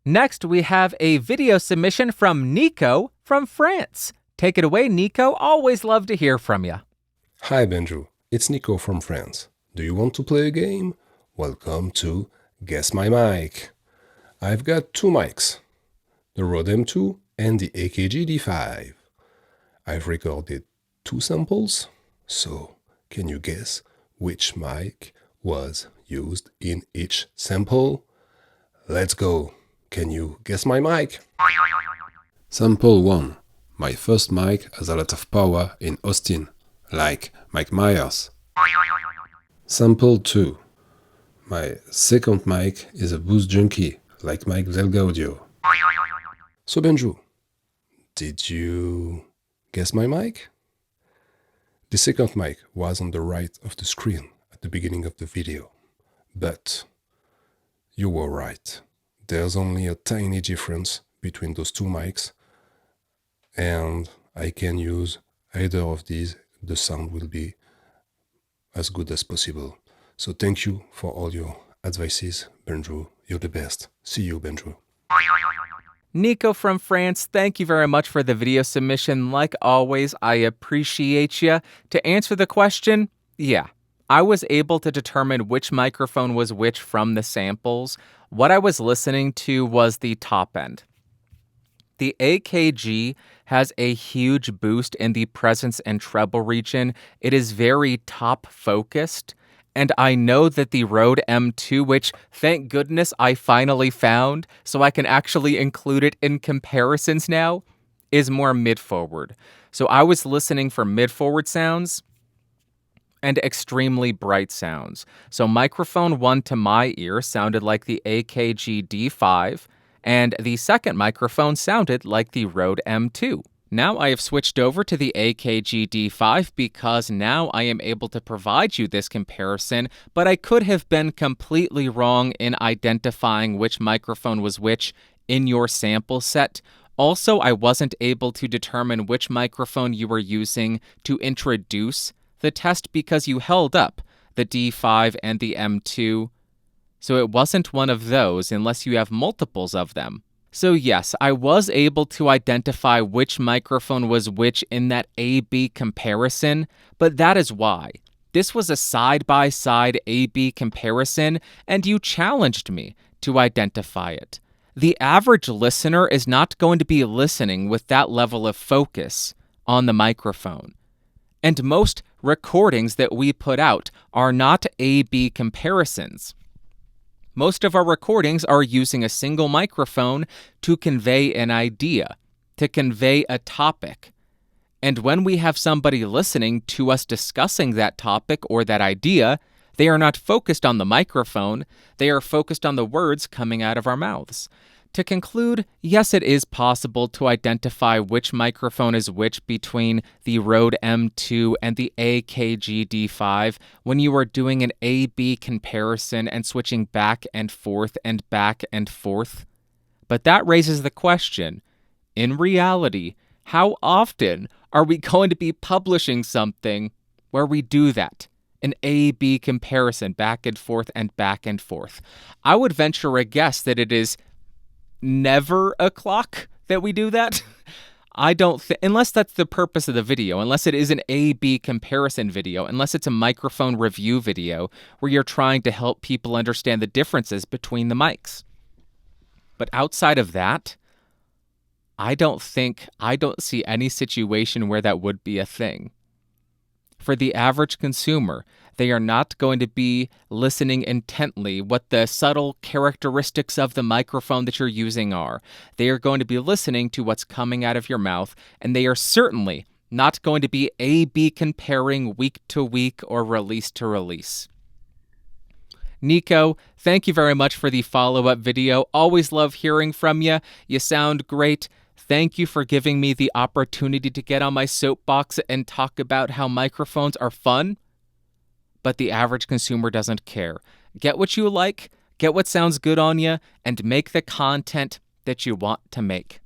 Next, we have a video submission from Nico from France. Take it away, Nico. Always love to hear from you. Hi, Benju. It's Nico from France. Do you want to play a game? Welcome to Guess My Mic. I've got two mics, the Rode M2 and the AKG D5. I've recorded two samples, so can you guess which mic was used in each sample? Let's go. Can you guess my mic? Sample 1. My first mic has a lot of power in Austin, like Mike Myers. Sample 2. My second mic is a boost junkie, like Mike Del Gaudio. So Benju, did you guess my mic? The second mic was on the right of the screen at the beginning of the video, but you were right. There's only a tiny difference between those two mics, and I can use either of these. The sound will be as good as possible. So thank you for all your advices, Benju. You're the best. See you, Benju. Nico from France, thank you very much for the video submission. Like always, I appreciate you. To answer the question, yeah, I was able to determine which microphone was which from the samples. What I was listening to was the top end. The AKG has a huge boost in the presence and treble region. It is very top focused. And I know that the Rode M2, which thank goodness I finally found so I can actually include it in comparisons now, is more mid-forward. So I was listening for mid-forward sounds and extremely bright sounds. So microphone 1 to my ear sounded like the AKG D5, and the second microphone sounded like the Rode M2. Now I have switched over to the AKG D5 because now I am able to provide you this comparison, but I could have been completely wrong in identifying which microphone was which in your sample set. Also, I wasn't able to determine which microphone you were using to introduce the test because you held up the D5 and the M2, so it wasn't one of those unless you have multiples of them. So yes, I was able to identify which microphone was which in that A-B comparison, but that is why. This was a side-by-side A-B comparison, and you challenged me to identify it. The average listener is not going to be listening with that level of focus on the microphone. And most recordings that we put out are not A-B comparisons. Most of our recordings are using a single microphone to convey an idea, to convey a topic. And when we have somebody listening to us discussing that topic or that idea, they are not focused on the microphone, they are focused on the words coming out of our mouths. To conclude, yes, it is possible to identify which microphone is which between the Rode M2 and the AKG D5 when you are doing an A-B comparison and switching back and forth and back and forth. But that raises the question, in reality, how often are we going to be publishing something where we do that? An A-B comparison back and forth and back and forth. I would venture a guess that it is never a clock that we do that. I don't think, unless that's the purpose of the video, unless it is an A-B comparison video, unless it's a microphone review video where you're trying to help people understand the differences between the mics. But outside of that, I don't see any situation where that would be a thing. For the average consumer, they are not going to be listening intently what the subtle characteristics of the microphone that you're using are. They are going to be listening to what's coming out of your mouth, and they are certainly not going to be A-B comparing week to week or release to release. Nico, thank you very much for the follow-up video. Always love hearing from you. You sound great. Thank you for giving me the opportunity to get on my soapbox and talk about how microphones are fun, but the average consumer doesn't care. Get what you like, get what sounds good on you, and make the content that you want to make.